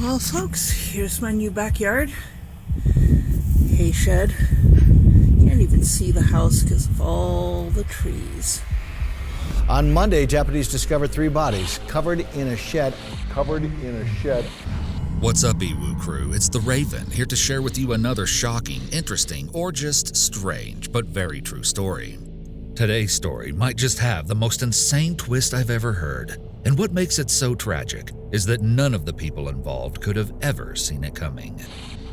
Well, folks, here's my new backyard. Hay shed. Can't even see the house because of all the trees. On Monday, deputies discovered 3 bodies covered in a shed. What's up, EWU crew? It's the Raven, here to share with you another shocking, interesting, or just strange, but very true story. Today's story might just have the most insane twist I've ever heard, and what makes it so tragic is that none of the people involved could have ever seen it coming.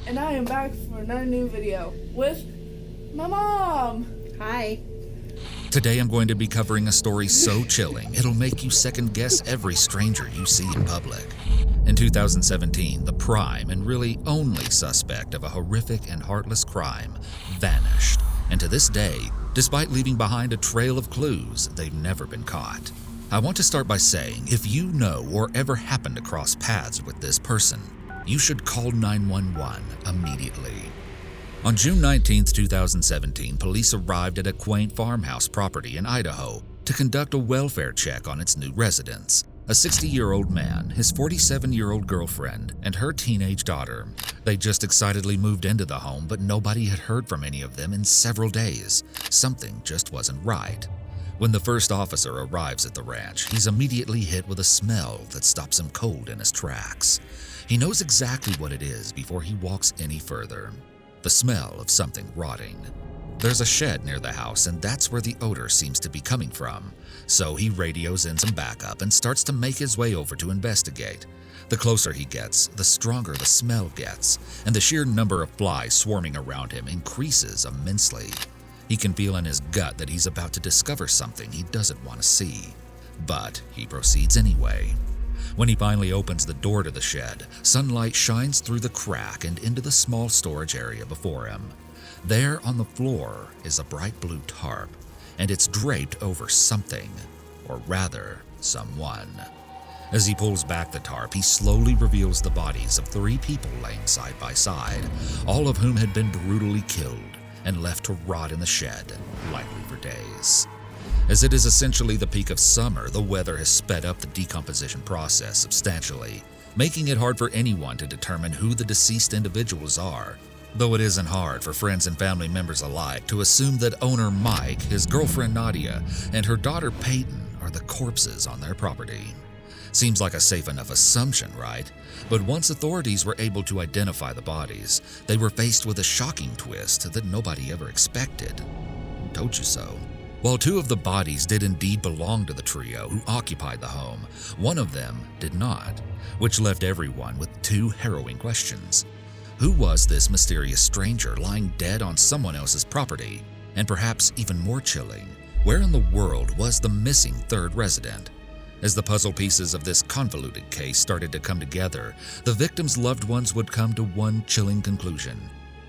And I am back for another new video with my mom. Hi. Today I'm going to be covering a story so chilling, it'll make you second guess every stranger you see in public. In 2017, the prime and really only suspect of a horrific and heartless crime vanished. And to this day, despite leaving behind a trail of clues, they've never been caught. I want to start by saying, if you know or ever happened to cross paths with this person, you should call 911 immediately. On June 19, 2017, police arrived at a quaint farmhouse property in Idaho to conduct a welfare check on its new residents. A 60-year-old man, his 47-year-old girlfriend, and her teenage daughter. They just excitedly moved into the home, but nobody had heard from any of them in several days. Something just wasn't right. When the first officer arrives at the ranch, he's immediately hit with a smell that stops him cold in his tracks. He knows exactly what it is before he walks any further. The smell of something rotting. There's a shed near the house, and that's where the odor seems to be coming from. So he radios in some backup and starts to make his way over to investigate. The closer he gets, the stronger the smell gets, and the sheer number of flies swarming around him increases immensely. He can feel in his gut that he's about to discover something he doesn't want to see. But he proceeds anyway. When he finally opens the door to the shed, sunlight shines through the crack and into the small storage area before him. There on the floor is a bright blue tarp, and it's draped over something, or rather, someone. As he pulls back the tarp, he slowly reveals the bodies of 3 people laying side by side, all of whom had been brutally killed and left to rot in the shed, likely for days. As it is essentially the peak of summer, the weather has sped up the decomposition process substantially, making it hard for anyone to determine who the deceased individuals are. Though it isn't hard for friends and family members alike to assume that owner Mike, his girlfriend Nadia, and her daughter Peyton are the corpses on their property. Seems like a safe enough assumption, right? But once authorities were able to identify the bodies, they were faced with a shocking twist that nobody ever expected. Told you so. While 2 of the bodies did indeed belong to the trio who occupied the home, one of them did not, which left everyone with 2 harrowing questions. Who was this mysterious stranger lying dead on someone else's property? And perhaps even more chilling, where in the world was the missing 3rd resident? As the puzzle pieces of this convoluted case started to come together, the victims' loved ones would come to one chilling conclusion.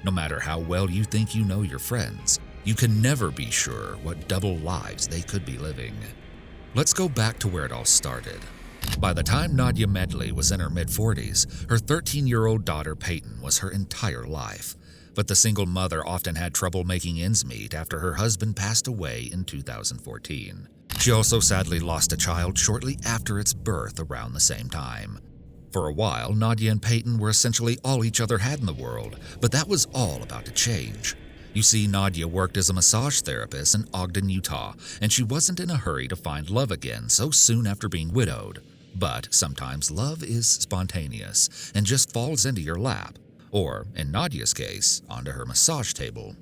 No matter how well you think you know your friends, you can never be sure what double lives they could be living. Let's go back to where it all started. By the time Nadia Medley was in her mid-40s, her 13-year-old daughter Peyton was her entire life. But the single mother often had trouble making ends meet after her husband passed away in 2014. She also sadly lost a child shortly after its birth around the same time. For a while, Nadia and Peyton were essentially all each other had in the world, but that was all about to change. You see, Nadia worked as a massage therapist in Ogden, Utah, and she wasn't in a hurry to find love again so soon after being widowed. But sometimes love is spontaneous and just falls into your lap, or, in Nadia's case, onto her massage table.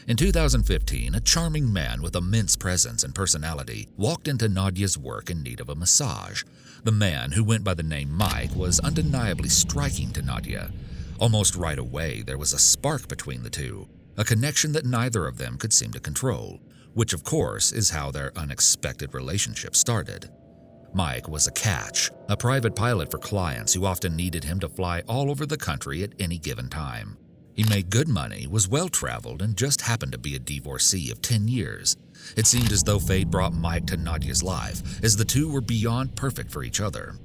In 2015, a charming man with immense presence and personality walked into Nadia's work in need of a massage. The man, who went by the name Mike, was undeniably striking to Nadia. Almost right away, there was a spark between the two, a connection that neither of them could seem to control, which of course is how their unexpected relationship started. Mike was a catch, a private pilot for clients who often needed him to fly all over the country at any given time. He made good money, was well-traveled, and just happened to be a divorcee of 10 years. It seemed as though fate brought Mike to Nadia's life, as the two were beyond perfect for each other.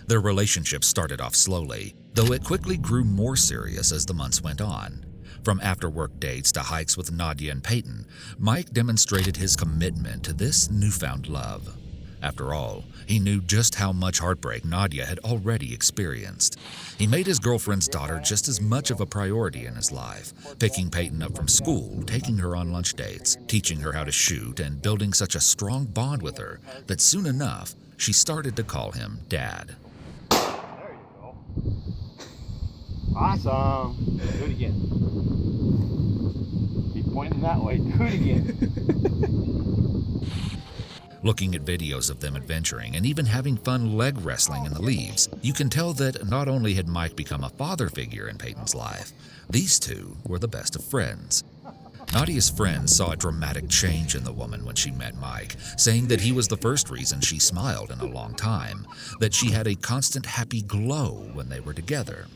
Their relationship started off slowly, though it quickly grew more serious as the months went on. From after-work dates to hikes with Nadia and Peyton, Mike demonstrated his commitment to this newfound love. After all, he knew just how much heartbreak Nadia had already experienced. He made his girlfriend's daughter just as much of a priority in his life, picking Peyton up from school, taking her on lunch dates, teaching her how to shoot, and building such a strong bond with her that soon enough, she started to call him Dad. There you go. Awesome. Do it again. Keep pointing that way. Do it again. Looking at videos of them adventuring and even having fun leg wrestling in the leaves, you can tell that not only had Mike become a father figure in Peyton's life, these two were the best of friends. Nadia's friends saw a dramatic change in the woman when she met Mike, saying that he was the first reason she smiled in a long time, that she had a constant happy glow when they were together.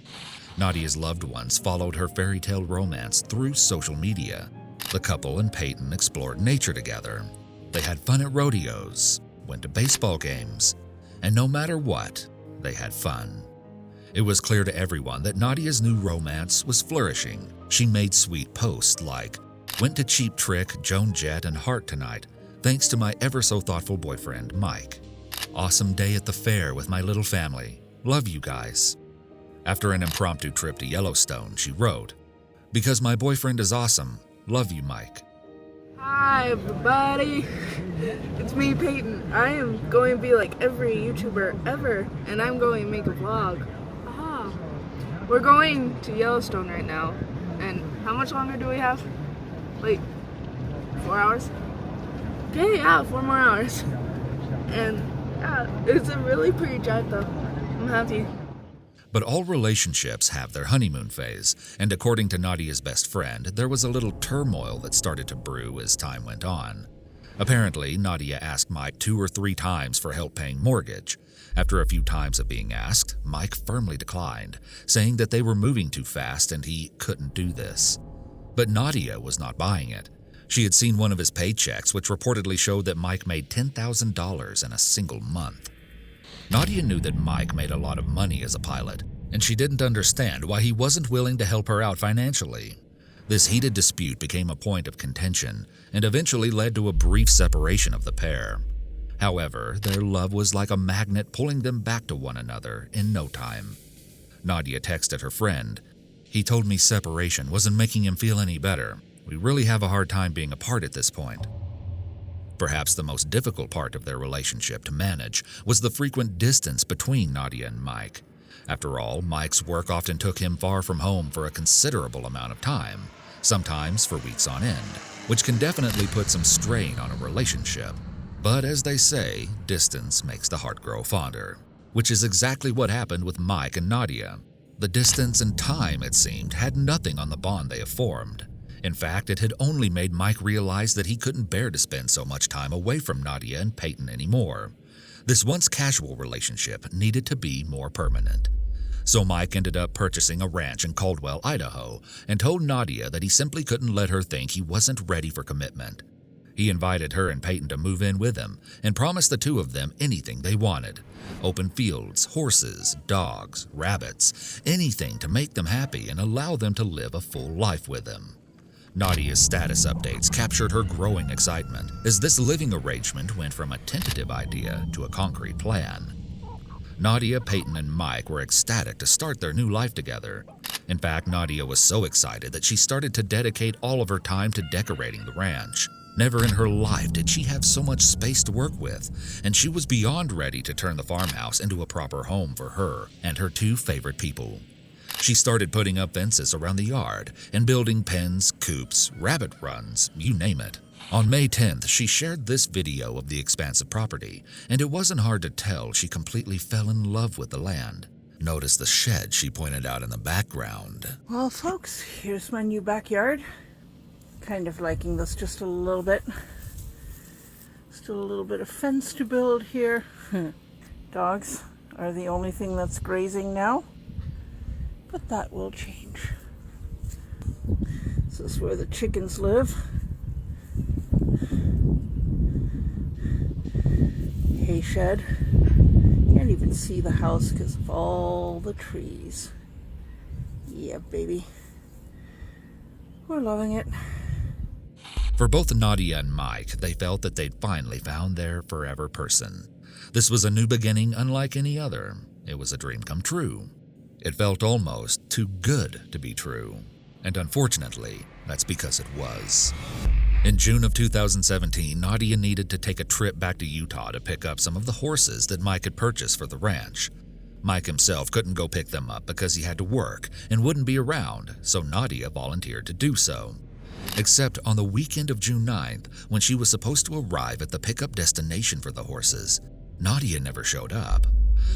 Nadia's loved ones followed her fairy tale romance through social media. The couple and Peyton explored nature together. They had fun at rodeos, went to baseball games, and no matter what, they had fun. It was clear to everyone that Nadia's new romance was flourishing. She made sweet posts like, "Went to Cheap Trick, Joan Jett, and Heart tonight, thanks to my ever-so-thoughtful boyfriend, Mike. Awesome day at the fair with my little family. Love you guys." After an impromptu trip to Yellowstone, she wrote, "Because my boyfriend is awesome. Love you, Mike." Hi everybody, it's me Peyton. I am going to be like every YouTuber ever, and I'm going to make a vlog. Aha. We're going to Yellowstone right now, and how much longer do we have? Like 4 hours? Okay, yeah, 4 more hours. And yeah, it's a really pretty drive though. I'm happy. But all relationships have their honeymoon phase, and according to Nadia's best friend, there was a little turmoil that started to brew as time went on. Apparently, Nadia asked Mike 2 or 3 times for help paying mortgage. After a few times of being asked, Mike firmly declined, saying that they were moving too fast and he couldn't do this. But Nadia was not buying it. She had seen one of his paychecks, which reportedly showed that Mike made $10,000 in a single month. Nadia knew that Mike made a lot of money as a pilot, and she didn't understand why he wasn't willing to help her out financially. This heated dispute became a point of contention and eventually led to a brief separation of the pair. However, their love was like a magnet pulling them back to one another in no time. Nadia texted her friend, "He told me separation wasn't making him feel any better. We really have a hard time being apart at this point." Perhaps the most difficult part of their relationship to manage was the frequent distance between Nadia and Mike. After all, Mike's work often took him far from home for a considerable amount of time, sometimes for weeks on end, which can definitely put some strain on a relationship. But as they say, distance makes the heart grow fonder, which is exactly what happened with Mike and Nadia. The distance and time, it seemed, had nothing on the bond they have formed. In fact, it had only made Mike realize that he couldn't bear to spend so much time away from Nadia and Peyton anymore. This once casual relationship needed to be more permanent. So Mike ended up purchasing a ranch in Caldwell, Idaho, and told Nadia that he simply couldn't let her think he wasn't ready for commitment. He invited her and Peyton to move in with him and promised the two of them anything they wanted. Open fields, horses, dogs, rabbits, anything to make them happy and allow them to live a full life with him. Nadia's status updates captured her growing excitement as this living arrangement went from a tentative idea to a concrete plan. Nadia, Peyton, and Mike were ecstatic to start their new life together. In fact, Nadia was so excited that she started to dedicate all of her time to decorating the ranch. Never in her life did she have so much space to work with, and she was beyond ready to turn the farmhouse into a proper home for her and her 2 favorite people. She started putting up fences around the yard and building pens, coops, rabbit runs, you name it. On May 10th, she shared this video of the expansive property, and it wasn't hard to tell she completely fell in love with the land. Notice the shed she pointed out in the background. Well, folks, here's my new backyard. Kind of liking this just a little bit. Still a little bit of fence to build here. Dogs are the only thing that's grazing now, but that will change. This is where the chickens live. Hay shed. Can't even see the house because of all the trees. Yeah, baby. We're loving it. For both Nadia and Mike, they felt that they'd finally found their forever person. This was a new beginning unlike any other. It was a dream come true. It felt almost too good to be true. And unfortunately, that's because it was. In June of 2017, Nadia needed to take a trip back to Utah to pick up some of the horses that Mike had purchased for the ranch. Mike himself couldn't go pick them up because he had to work and wouldn't be around, so Nadia volunteered to do so. Except on the weekend of June 9th, when she was supposed to arrive at the pickup destination for the horses, Nadia never showed up.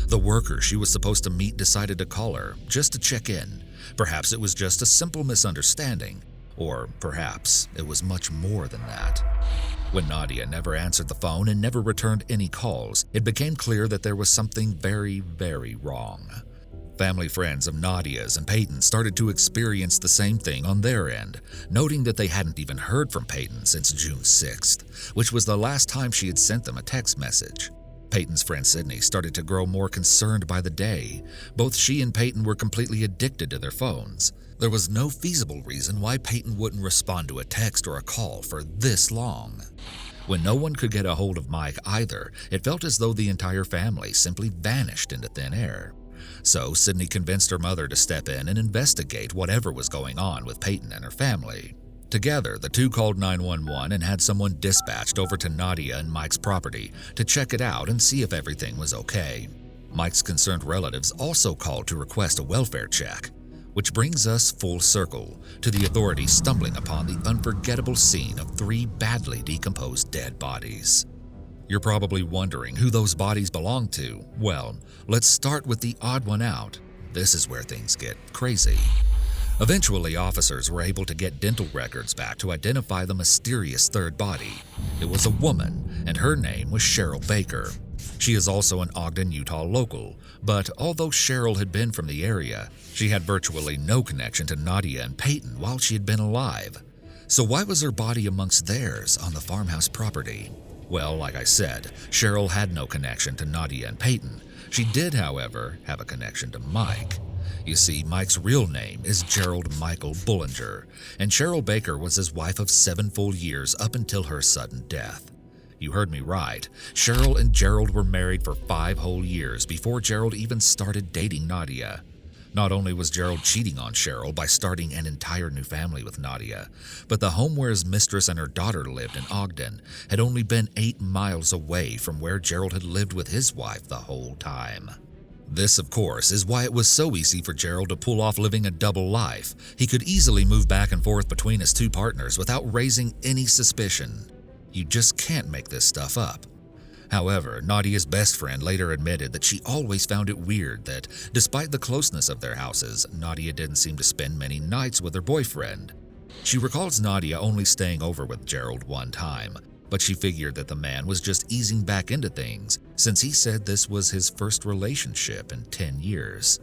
The worker she was supposed to meet decided to call her just to check in. Perhaps it was just a simple misunderstanding, or perhaps it was much more than that. When Nadia never answered the phone and never returned any calls, it became clear that there was something very, very wrong. Family friends of Nadia's and Peyton started to experience the same thing on their end, noting that they hadn't even heard from Peyton since June 6th, which was the last time she had sent them a text message. Peyton's friend Sydney started to grow more concerned by the day. Both she and Peyton were completely addicted to their phones. There was no feasible reason why Peyton wouldn't respond to a text or a call for this long. When no one could get a hold of Mike either, it felt as though the entire family simply vanished into thin air. So Sydney convinced her mother to step in and investigate whatever was going on with Peyton and her family. Together, the two called 911 and had someone dispatched over to Nadia and Mike's property to check it out and see if everything was okay. Mike's concerned relatives also called to request a welfare check, which brings us full circle to the authorities stumbling upon the unforgettable scene of 3 badly decomposed dead bodies. You're probably wondering who those bodies belong to. Well, let's start with the odd one out. This is where things get crazy. Eventually, officers were able to get dental records back to identify the mysterious third body. It was a woman, and her name was Cheryl Baker. She is also an Ogden, Utah local, but although Cheryl had been from the area, she had virtually no connection to Nadia and Peyton while she had been alive. So why was her body amongst theirs on the farmhouse property? Well, like I said, Cheryl had no connection to Nadia and Peyton. She did, however, have a connection to Mike. You see, Mike's real name is Gerald Michael Bullinger, and Cheryl Baker was his wife of 7 full years up until her sudden death. You heard me right. Cheryl and Gerald were married for 5 whole years before Gerald even started dating Nadia. Not only was Gerald cheating on Cheryl by starting an entire new family with Nadia, but the home where his mistress and her daughter lived in Ogden had only been 8 miles away from where Gerald had lived with his wife the whole time. This, of course, is why it was so easy for Gerald to pull off living a double life. He could easily move back and forth between his 2 partners without raising any suspicion. You just can't make this stuff up. However, Nadia's best friend later admitted that she always found it weird that, despite the closeness of their houses, Nadia didn't seem to spend many nights with her boyfriend. She recalls Nadia only staying over with Gerald one time, but she figured that the man was just easing back into things since he said this was his first relationship in 10 years.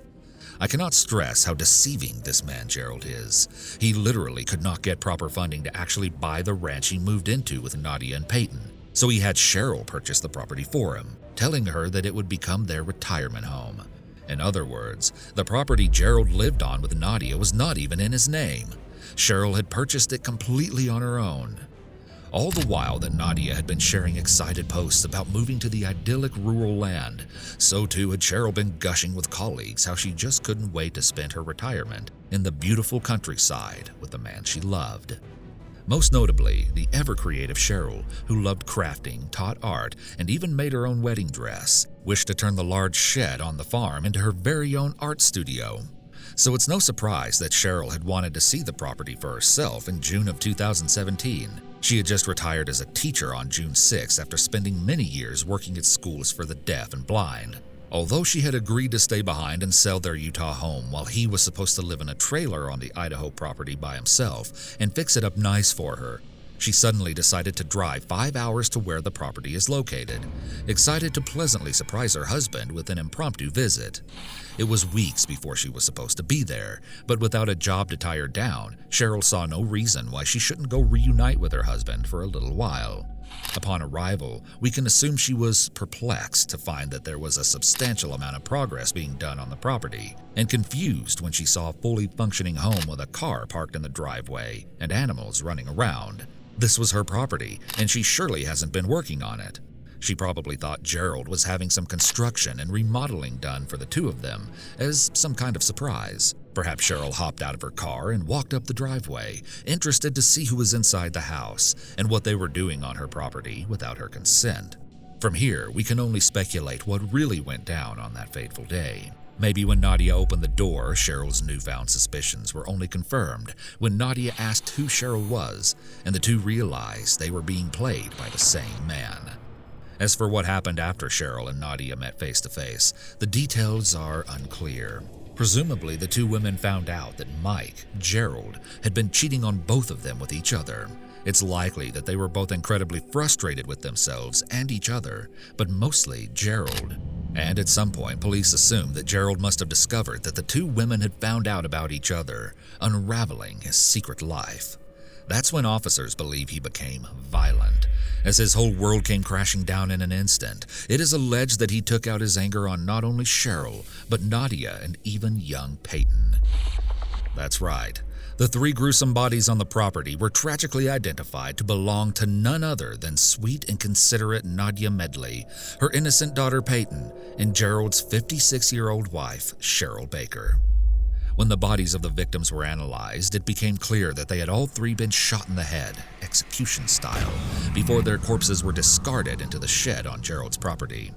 I cannot stress how deceiving this man Gerald is. He literally could not get proper funding to actually buy the ranch he moved into with Nadia and Peyton, so he had Cheryl purchase the property for him, telling her that it would become their retirement home. In other words, the property Gerald lived on with Nadia was not even in his name. Cheryl had purchased it completely on her own. All the while that Nadia had been sharing excited posts about moving to the idyllic rural land, so too had Cheryl been gushing with colleagues how she just couldn't wait to spend her retirement in the beautiful countryside with the man she loved. Most notably, the ever-creative Cheryl, who loved crafting, taught art, and even made her own wedding dress, wished to turn the large shed on the farm into her very own art studio. So it's no surprise that Cheryl had wanted to see the property for herself in June of 2017. She had just retired as a teacher on June 6 after spending many years working at schools for the deaf and blind. Although she had agreed to stay behind and sell their Utah home while he was supposed to live in a trailer on the Idaho property by himself and fix it up nice for her, she suddenly decided to drive 5 hours to where the property is located, excited to pleasantly surprise her husband with an impromptu visit. It was weeks before she was supposed to be there, but without a job to tie her down, Cheryl saw no reason why she shouldn't go reunite with her husband for a little while. Upon arrival, we can assume she was perplexed to find that there was a substantial amount of progress being done on the property, and confused when she saw a fully functioning home with a car parked in the driveway and animals running around. This was her property, and she surely hasn't been working on it. She probably thought Gerald was having some construction and remodeling done for the two of them as some kind of surprise. Perhaps Cheryl hopped out of her car and walked up the driveway, interested to see who was inside the house and what they were doing on her property without her consent. From here, we can only speculate what really went down on that fateful day. Maybe when Nadia opened the door, Cheryl's newfound suspicions were only confirmed when Nadia asked who Cheryl was, and the two realized they were being played by the same man. As for what happened after Cheryl and Nadia met face to face, the details are unclear. Presumably, the two women found out that Mike, Gerald, had been cheating on both of them with each other. It's likely that they were both incredibly frustrated with themselves and each other, but mostly Gerald. And at some point, police assumed that Gerald must have discovered that the two women had found out about each other, unraveling his secret life. That's when officers believe he became violent. As his whole world came crashing down in an instant, it is alleged that he took out his anger on not only Cheryl, but Nadia and even young Peyton. That's right. The three gruesome bodies on the property were tragically identified to belong to none other than sweet and considerate Nadia Medley, her innocent daughter Peyton, and Gerald's 56-year-old wife, Cheryl Baker. When the bodies of the victims were analyzed, it became clear that they had all three been shot in the head, execution style, before their corpses were discarded into the shed on Gerald's property.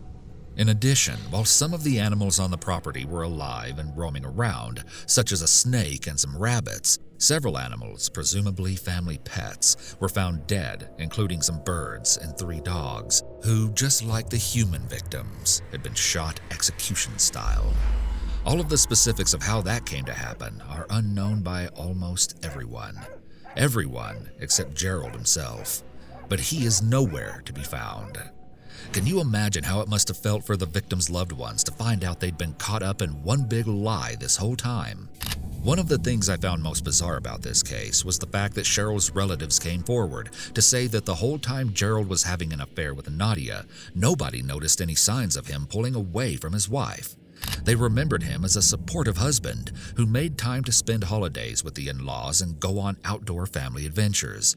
In addition, while some of the animals on the property were alive and roaming around, such as a snake and some rabbits, several animals, presumably family pets, were found dead, including some birds and 3 dogs, who, just like the human victims, had been shot execution style. All of the specifics of how that came to happen are unknown by almost everyone. Everyone except Gerald himself. But he is nowhere to be found. Can you imagine how it must have felt for the victims' loved ones to find out they'd been caught up in one big lie this whole time? One of the things I found most bizarre about this case was the fact that Cheryl's relatives came forward to say that the whole time Gerald was having an affair with Nadia, nobody noticed any signs of him pulling away from his wife. They remembered him as a supportive husband who made time to spend holidays with the in-laws and go on outdoor family adventures.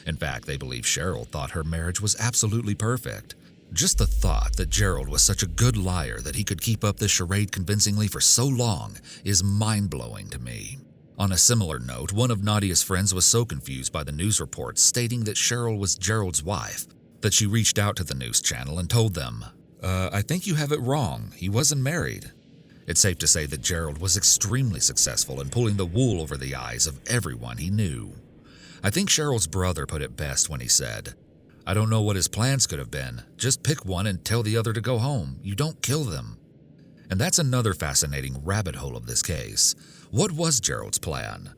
In fact, they believe Cheryl thought her marriage was absolutely perfect. Just the thought that Gerald was such a good liar that he could keep up this charade convincingly for so long is mind-blowing to me. On a similar note, one of Nadia's friends was so confused by the news reports stating that Cheryl was Gerald's wife that she reached out to the news channel and told them, I think you have it wrong. He wasn't married. It's safe to say that Gerald was extremely successful in pulling the wool over the eyes of everyone he knew. I think Cheryl's brother put it best when he said, I don't know what his plans could have been. Just pick one and tell the other to go home. You don't kill them. And that's another fascinating rabbit hole of this case. What was Gerald's plan?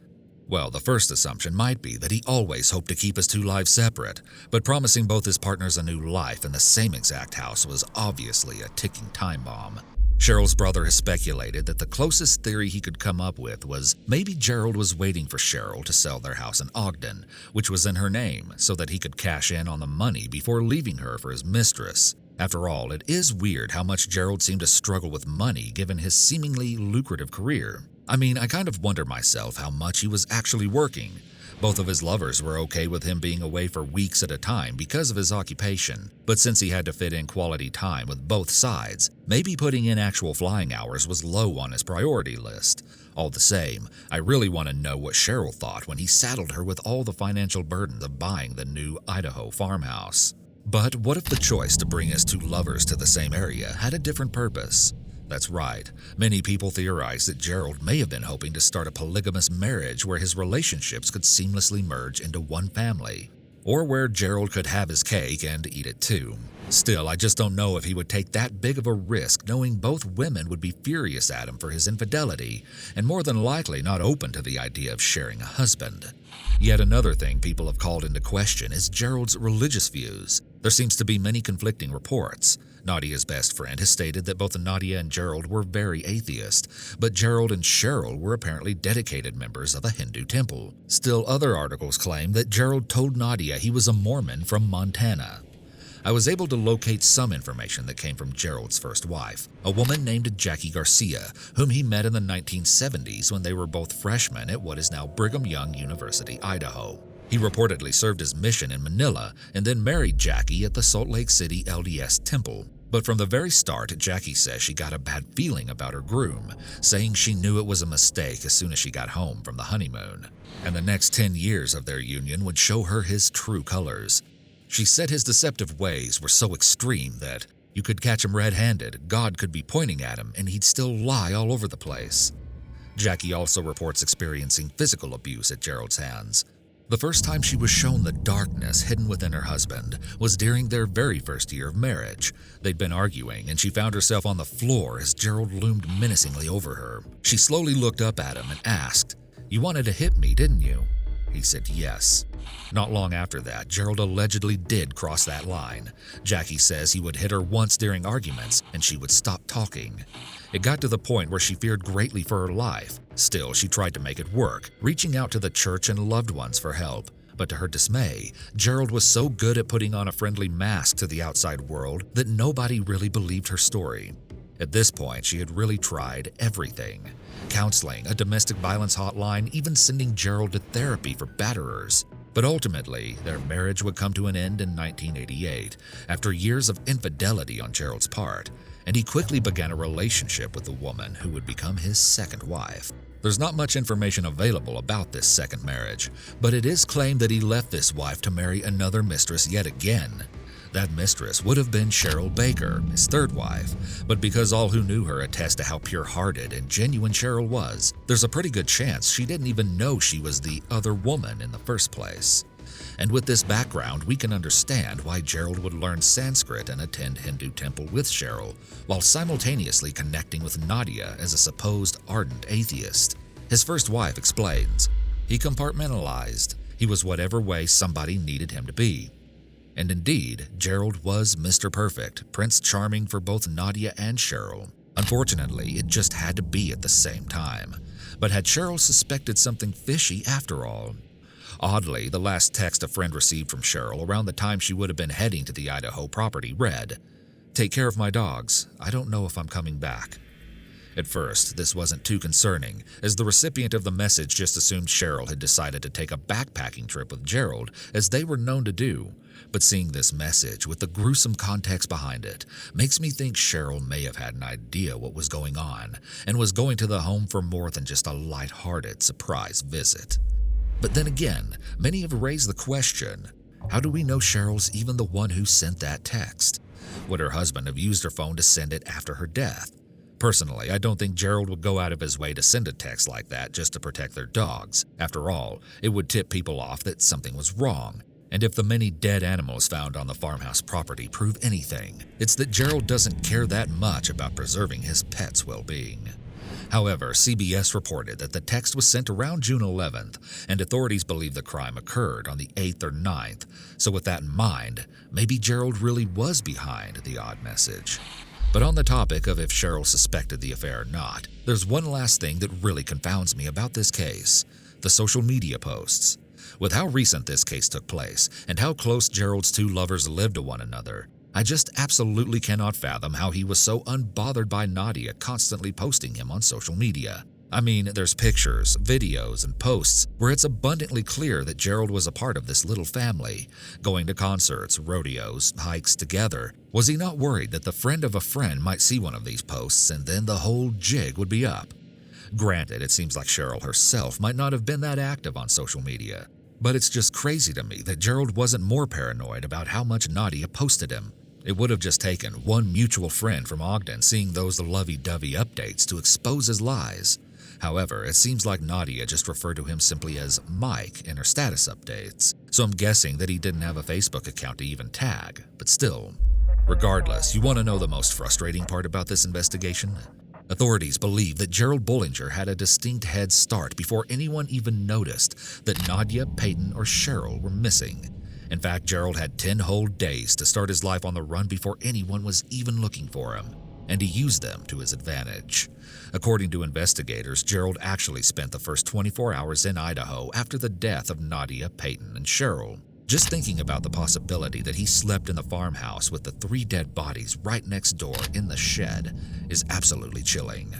Well, the first assumption might be that he always hoped to keep his two lives separate, but promising both his partners a new life in the same exact house was obviously a ticking time bomb. Cheryl's brother has speculated that the closest theory he could come up with was maybe Gerald was waiting for Cheryl to sell their house in Ogden, which was in her name, so that he could cash in on the money before leaving her for his mistress. After all, it is weird how much Gerald seemed to struggle with money given his seemingly lucrative career. I mean, I kind of wonder myself how much he was actually working. Both of his lovers were okay with him being away for weeks at a time because of his occupation, but since he had to fit in quality time with both sides, maybe putting in actual flying hours was low on his priority list. All the same, I really want to know what Cheryl thought when he saddled her with all the financial burdens of buying the new Idaho farmhouse. But what if the choice to bring his two lovers to the same area had a different purpose? That's right. Many people theorize that Gerald may have been hoping to start a polygamous marriage where his relationships could seamlessly merge into one family, or where Gerald could have his cake and eat it too. Still, I just don't know if he would take that big of a risk knowing both women would be furious at him for his infidelity and more than likely not open to the idea of sharing a husband. Yet another thing people have called into question is Gerald's religious views. There seems to be many conflicting reports. Nadia's best friend has stated that both Nadia and Gerald were very atheist, but Gerald and Cheryl were apparently dedicated members of a Hindu temple. Still, other articles claim that Gerald told Nadia he was a Mormon from Montana. I was able to locate some information that came from Gerald's first wife, a woman named Jackie Garcia, whom he met in the 1970s when they were both freshmen at what is now Brigham Young University, Idaho. He reportedly served his mission in Manila and then married Jackie at the Salt Lake City LDS temple. But from the very start, Jackie says she got a bad feeling about her groom, saying she knew it was a mistake as soon as she got home from the honeymoon. And the next 10 years of their union would show her his true colors. She said his deceptive ways were so extreme that you could catch him red-handed, God could be pointing at him, and he'd still lie all over the place. Jackie also reports experiencing physical abuse at Gerald's hands. The first time she was shown the darkness hidden within her husband was during their very first year of marriage. They'd been arguing, and she found herself on the floor as Gerald loomed menacingly over her. She slowly looked up at him and asked, "You wanted to hit me, didn't you?" He said yes. Not long after that, Gerald allegedly did cross that line. Jackie says he would hit her once during arguments, and she would stop talking. It got to the point where she feared greatly for her life. Still, she tried to make it work, reaching out to the church and loved ones for help. But to her dismay, Gerald was so good at putting on a friendly mask to the outside world that nobody really believed her story. At this point, she had really tried everything. Counseling, a domestic violence hotline, even sending Gerald to therapy for batterers. But ultimately, their marriage would come to an end in 1988, after years of infidelity on Gerald's part, and he quickly began a relationship with the woman who would become his second wife. There's not much information available about this second marriage, but it is claimed that he left this wife to marry another mistress yet again. That mistress would have been Cheryl Baker, his third wife, but because all who knew her attest to how pure-hearted and genuine Cheryl was, there's a pretty good chance she didn't even know she was the other woman in the first place. And with this background, we can understand why Gerald would learn Sanskrit and attend Hindu temple with Cheryl, while simultaneously connecting with Nadia as a supposed ardent atheist. His first wife explains, he compartmentalized. He was whatever way somebody needed him to be. And indeed, Gerald was Mr. Perfect, Prince Charming for both Nadia and Cheryl. Unfortunately, it just had to be at the same time. But had Cheryl suspected something fishy after all? Oddly, the last text a friend received from Cheryl around the time she would have been heading to the Idaho property read, "Take care of my dogs. I don't know if I'm coming back." At first, this wasn't too concerning, as the recipient of the message just assumed Cheryl had decided to take a backpacking trip with Gerald, as they were known to do. But seeing this message with the gruesome context behind it makes me think Cheryl may have had an idea what was going on and was going to the home for more than just a light-hearted surprise visit. But then again, many have raised the question, how do we know Cheryl's even the one who sent that text? Would her husband have used her phone to send it after her death? Personally, I don't think Gerald would go out of his way to send a text like that just to protect their dogs. After all, it would tip people off that something was wrong. And if the many dead animals found on the farmhouse property prove anything, it's that Gerald doesn't care that much about preserving his pets' well-being. However, CBS reported that the text was sent around June 11th, and authorities believe the crime occurred on the 8th or 9th. So with that in mind, maybe Gerald really was behind the odd message. But on the topic of if Cheryl suspected the affair or not, there's one last thing that really confounds me about this case: the social media posts. With how recent this case took place, and how close Gerald's two lovers lived to one another, I just absolutely cannot fathom how he was so unbothered by Nadia constantly posting him on social media. I mean, there's pictures, videos, and posts where it's abundantly clear that Gerald was a part of this little family, going to concerts, rodeos, hikes together. Was he not worried that the friend of a friend might see one of these posts and then the whole jig would be up? Granted, it seems like Cheryl herself might not have been that active on social media, but it's just crazy to me that Gerald wasn't more paranoid about how much Nadia posted him. It would have just taken one mutual friend from Ogden seeing those lovey-dovey updates to expose his lies. However, it seems like Nadia just referred to him simply as Mike in her status updates, so I'm guessing that he didn't have a Facebook account to even tag, but still. Regardless, you want to know the most frustrating part about this investigation? Authorities believe that Gerald Bollinger had a distinct head start before anyone even noticed that Nadia, Peyton, or Cheryl were missing. In fact, Gerald had 10 whole days to start his life on the run before anyone was even looking for him, and he used them to his advantage. According to investigators, Gerald actually spent the first 24 hours in Idaho after the death of Nadia, Peyton, and Cheryl. Just thinking about the possibility that he slept in the farmhouse with the 3 dead bodies right next door in the shed is absolutely chilling.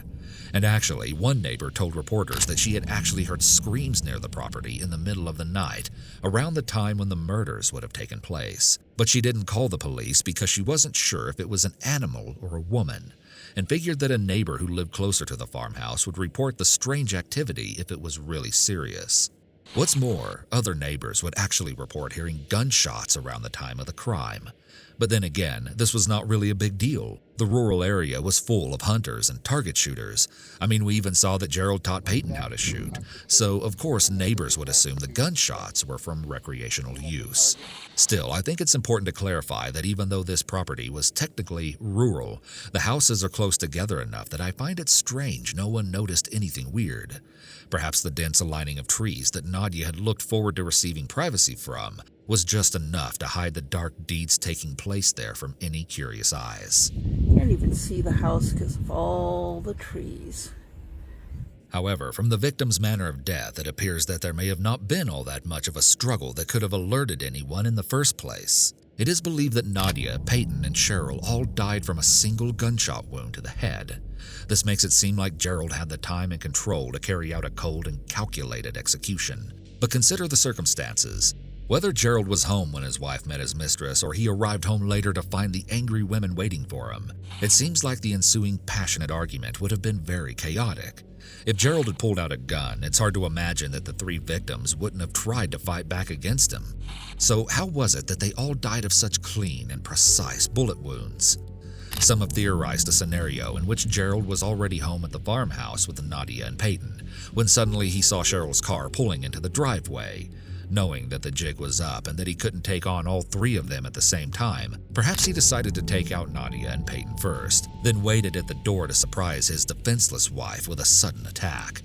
And actually, one neighbor told reporters that she had actually heard screams near the property in the middle of the night, around the time when the murders would have taken place. But she didn't call the police because she wasn't sure if it was an animal or a woman, and figured that a neighbor who lived closer to the farmhouse would report the strange activity if it was really serious. What's more, other neighbors would actually report hearing gunshots around the time of the crime. But then again, this was not really a big deal. The rural area was full of hunters and target shooters. I mean, we even saw that Gerald taught Peyton how to shoot. So, of course, neighbors would assume the gunshots were from recreational use. Still, I think it's important to clarify that even though this property was technically rural, the houses are close together enough that I find it strange no one noticed anything weird. Perhaps the dense aligning of trees that Nadia had looked forward to receiving privacy from was just enough to hide the dark deeds taking place there from any curious eyes. Can't even see the house because of all the trees. However, from the victim's manner of death, it appears that there may have not been all that much of a struggle that could have alerted anyone in the first place. It is believed that Nadia, Peyton, and Cheryl all died from a single gunshot wound to the head. This makes it seem like Gerald had the time and control to carry out a cold and calculated execution. But consider the circumstances. Whether Gerald was home when his wife met his mistress or he arrived home later to find the angry women waiting for him, it seems like the ensuing passionate argument would have been very chaotic. If Gerald had pulled out a gun, it's hard to imagine that the three victims wouldn't have tried to fight back against him. So how was it that they all died of such clean and precise bullet wounds? Some have theorized a scenario in which Gerald was already home at the farmhouse with Nadia and Peyton, when suddenly he saw Cheryl's car pulling into the driveway. Knowing that the jig was up and that he couldn't take on all three of them at the same time, perhaps he decided to take out Nadia and Peyton first, then waited at the door to surprise his defenseless wife with a sudden attack.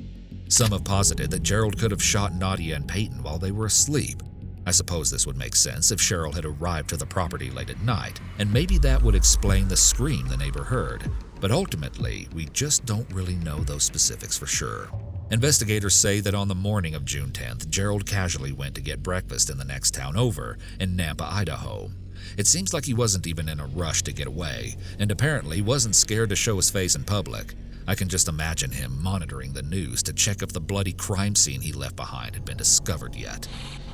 Some have posited that Gerald could have shot Nadia and Peyton while they were asleep. I suppose this would make sense if Cheryl had arrived to the property late at night, and maybe that would explain the scream the neighbor heard. But ultimately, we just don't really know those specifics for sure. Investigators say that on the morning of June 10th, Gerald casually went to get breakfast in the next town over, in Nampa, Idaho. It seems like he wasn't even in a rush to get away, and apparently wasn't scared to show his face in public. I can just imagine him monitoring the news to check if the bloody crime scene he left behind had been discovered yet.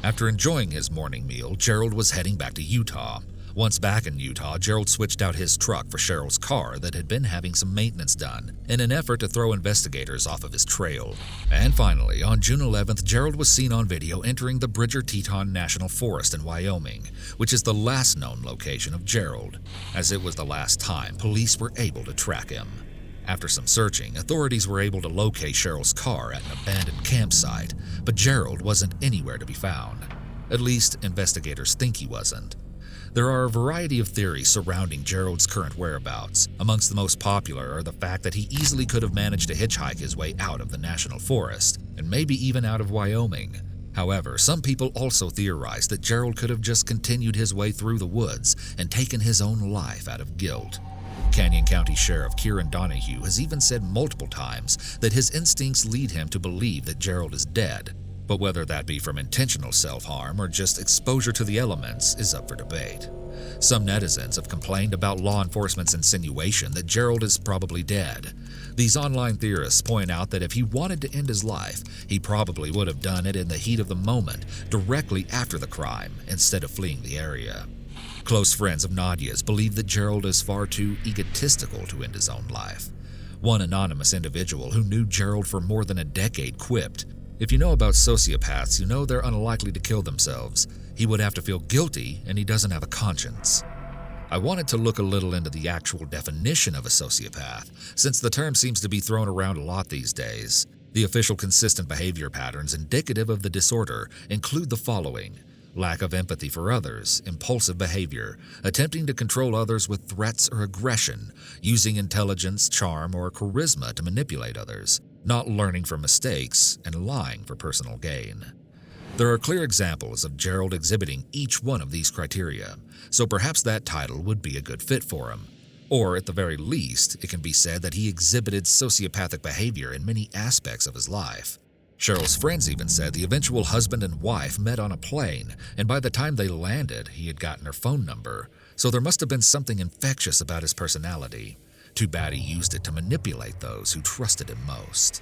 After enjoying his morning meal, Gerald was heading back to Utah. Once back in Utah, Gerald switched out his truck for Cheryl's car that had been having some maintenance done in an effort to throw investigators off of his trail. And finally, on June 11th, Gerald was seen on video entering the Bridger-Teton National Forest in Wyoming, which is the last known location of Gerald, as it was the last time police were able to track him. After some searching, authorities were able to locate Cheryl's car at an abandoned campsite, but Gerald wasn't anywhere to be found. At least, investigators think he wasn't. There are a variety of theories surrounding Gerald's current whereabouts. Amongst the most popular are the fact that he easily could have managed to hitchhike his way out of the national forest, and maybe even out of Wyoming. However, some people also theorize that Gerald could have just continued his way through the woods and taken his own life out of guilt. Canyon County Sheriff Kieran Donahue has even said multiple times that his instincts lead him to believe that Gerald is dead. But whether that be from intentional self-harm or just exposure to the elements is up for debate. Some netizens have complained about law enforcement's insinuation that Gerald is probably dead. These online theorists point out that if he wanted to end his life, he probably would have done it in the heat of the moment, directly after the crime, instead of fleeing the area. Close friends of Nadia's believe that Gerald is far too egotistical to end his own life. One anonymous individual who knew Gerald for more than a decade quipped, "If you know about sociopaths, you know they're unlikely to kill themselves. He would have to feel guilty, and he doesn't have a conscience." I wanted to look a little into the actual definition of a sociopath, since the term seems to be thrown around a lot these days. The official consistent behavior patterns indicative of the disorder include the following: lack of empathy for others, impulsive behavior, attempting to control others with threats or aggression, using intelligence, charm, or charisma to manipulate others, not learning from mistakes, and lying for personal gain. There are clear examples of Gerald exhibiting each one of these criteria, so perhaps that title would be a good fit for him. Or, at the very least, it can be said that he exhibited sociopathic behavior in many aspects of his life. Cheryl's friends even said the eventual husband and wife met on a plane, and by the time they landed, he had gotten her phone number, so there must have been something infectious about his personality. Too bad he used it to manipulate those who trusted him most.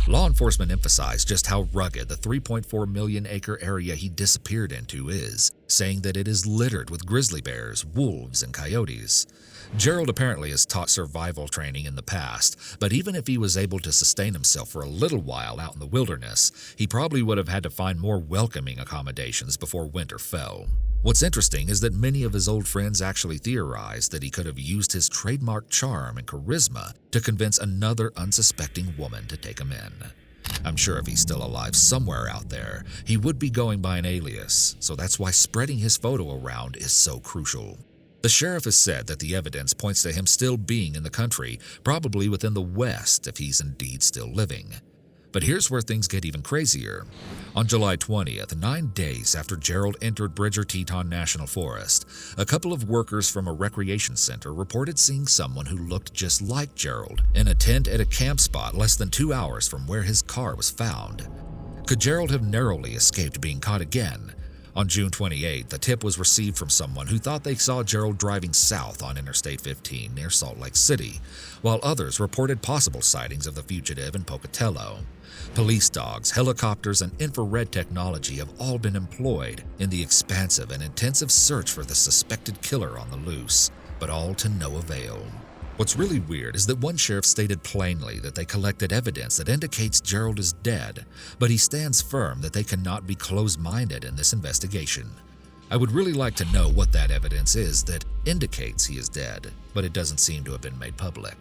Law enforcement emphasized just how rugged the 3.4 million acre area he disappeared into is, saying that it is littered with grizzly bears, wolves, and coyotes. Gerald apparently has taught survival training in the past, but even if he was able to sustain himself for a little while out in the wilderness, he probably would have had to find more welcoming accommodations before winter fell. What's interesting is that many of his old friends actually theorized that he could have used his trademark charm and charisma to convince another unsuspecting woman to take him in. I'm sure if he's still alive somewhere out there, he would be going by an alias, so that's why spreading his photo around is so crucial. The sheriff has said that the evidence points to him still being in the country, probably within the West if he's indeed still living. But here's where things get even crazier. On July 20th, 9 days after Gerald entered Bridger Teton National Forest, a couple of workers from a recreation center reported seeing someone who looked just like Gerald in a tent at a camp spot less than 2 hours from where his car was found. Could Gerald have narrowly escaped being caught again? On June 28th, the tip was received from someone who thought they saw Gerald driving south on Interstate 15 near Salt Lake City, while others reported possible sightings of the fugitive in Pocatello. Police dogs, helicopters, and infrared technology have all been employed in the expansive and intensive search for the suspected killer on the loose, but all to no avail. What's really weird is that one sheriff stated plainly that they collected evidence that indicates Gerald is dead, but he stands firm that they cannot be closed-minded in this investigation. I would really like to know what that evidence is that indicates he is dead, but it doesn't seem to have been made public.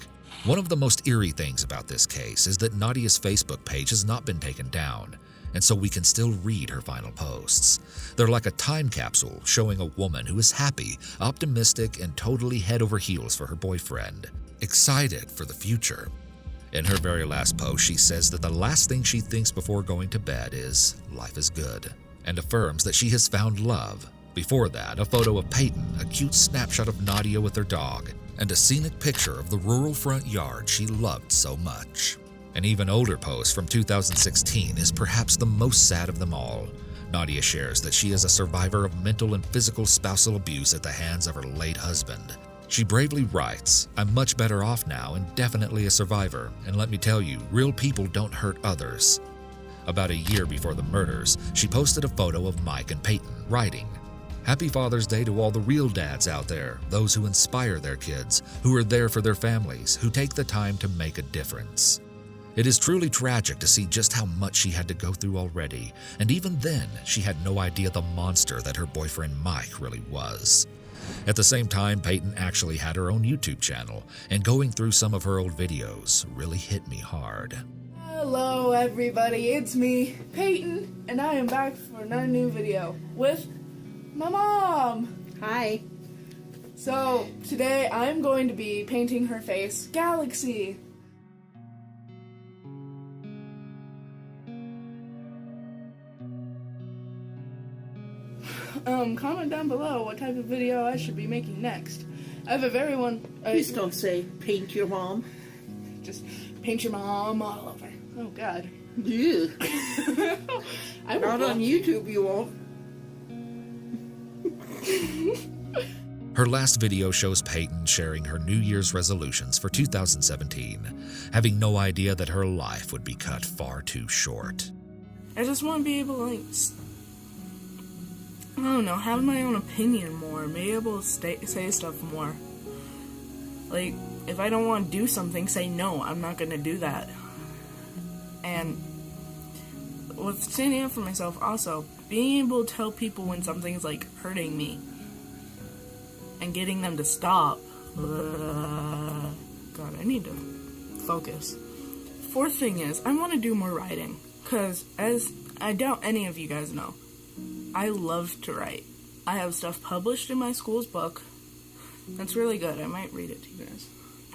One of the most eerie things about this case is that Nadia's Facebook page has not been taken down, and so we can still read her final posts. They're like a time capsule showing a woman who is happy, optimistic, and totally head over heels for her boyfriend, excited for the future. In her very last post, she says that the last thing she thinks before going to bed is, "Life is good," and affirms that she has found love. Before that, a photo of Peyton, a cute snapshot of Nadia with her dog, and a scenic picture of the rural front yard she loved so much. An even older post from 2016 is perhaps the most sad of them all. Nadia shares that she is a survivor of mental and physical spousal abuse at the hands of her late husband. She bravely writes, "I'm much better off now and definitely a survivor, and let me tell you, real people don't hurt others." About a year before the murders, she posted a photo of Mike and Peyton, writing, "Happy Father's Day to all the real dads out there, those who inspire their kids, who are there for their families, who take the time to make a difference." It is truly tragic to see just how much she had to go through already, and even then, she had no idea the monster that her boyfriend Mike really was. At the same time, Peyton actually had her own YouTube channel, and going through some of her old videos really hit me hard. Hello everybody, it's me, Peyton, and I am back for another new video with my mom. Hi. So, today I'm going to be painting her face Galaxy. Comment down below what type of video I should be making next. I have a very one... Please don't say paint your mom. Just paint your mom all over. Oh god. Yeah. I will Not on YouTube, you won't. Her last video shows Peyton sharing her New Year's resolutions for 2017, having no idea that her life would be cut far too short. I just want to be able to, like, I don't know, have my own opinion more, be able to say stuff more. Like, if I don't want to do something, say no, I'm not going to do that. And with standing up for myself also, being able to tell people when something's, like, hurting me and getting them to stop. God, I need to focus. Fourth thing is, I want to do more writing, because as I doubt any of you guys know, I love to write. I have stuff published in my school's book. That's really good. I might read it to you guys.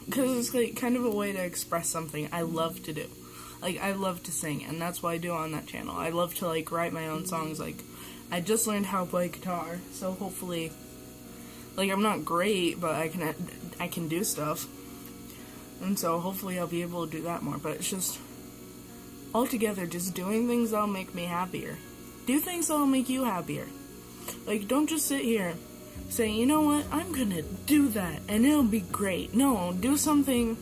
Because it's like kind of a way to express something I love to do. Like, I love to sing, and that's what I do on that channel. I love to, like, write my own songs. Like, I just learned how to play guitar, so hopefully, like, I'm not great, but I can do stuff. And so hopefully I'll be able to do that more. But it's just, altogether, just doing things that'll make me happier. Do things that'll make you happier. Like, don't just sit here say, you know what, I'm gonna do that and it'll be great. No, do something,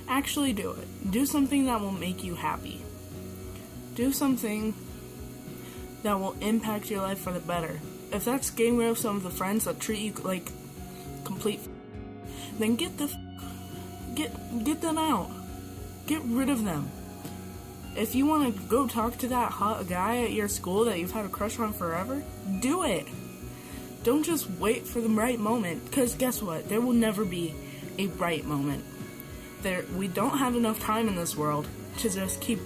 actually do it. Do something that will make you happy. Do something that will impact your life for the better. If that's getting rid of some of the friends that treat you like complete, then get them out. Get rid of them. If you want to go talk to that hot guy at your school that you've had a crush on forever, do it. Don't just wait for the right moment, because guess what? There will never be a right moment. We don't have enough time in this world to just keep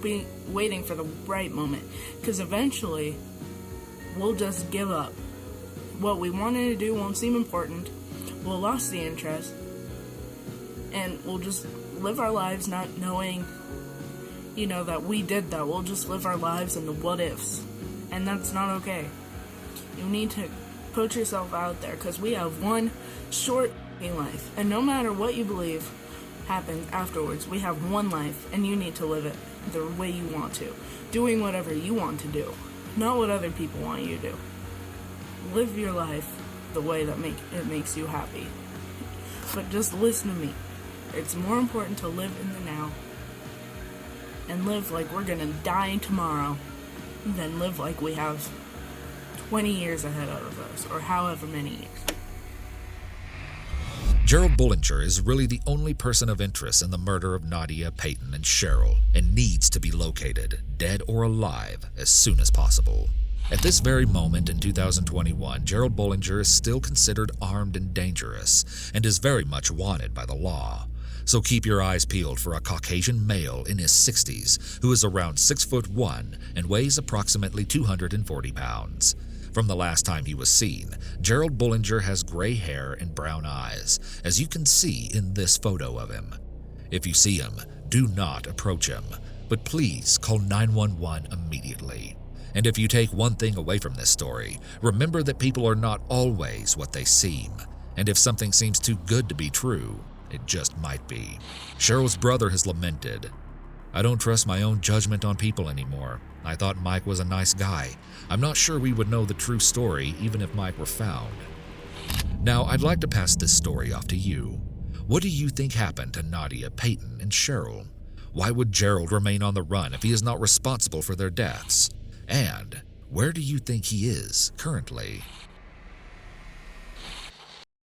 waiting for the right moment, because eventually we'll just give up. What we wanted to do won't seem important. We'll lose the interest, and we'll just live our lives not knowing, that we did that. We'll just live our lives in the what ifs, and that's not okay. You need to put yourself out there, because we have one short life, and no matter what you believe happens afterwards, we have one life, and you need to live it the way you want to, doing whatever you want to do, not what other people want you to do. Live your life the way that it makes you happy. But just listen to me. It's more important to live in the now and live like we're gonna die tomorrow than live like we have 20 years ahead of us, or however many years. Gerald Bullinger is really the only person of interest in the murder of Nadia, Peyton, and Cheryl, and needs to be located, dead or alive, as soon as possible. At this very moment in 2021, Gerald Bullinger is still considered armed and dangerous, and is very much wanted by the law. So keep your eyes peeled for a Caucasian male in his 60s who is around 6'1" and weighs approximately 240 pounds. From the last time he was seen, Gerald Bullinger has gray hair and brown eyes, as you can see in this photo of him. If you see him, do not approach him, but please call 911 immediately. And if you take one thing away from this story, remember that people are not always what they seem, and if something seems too good to be true, it just might be. Cheryl's brother has lamented, "I don't trust my own judgment on people anymore. I thought Mike was a nice guy. I'm not sure we would know the true story even if Mike were found." Now, I'd like to pass this story off to you. What do you think happened to Nadia, Peyton, and Cheryl? Why would Gerald remain on the run if he is not responsible for their deaths? And where do you think he is currently?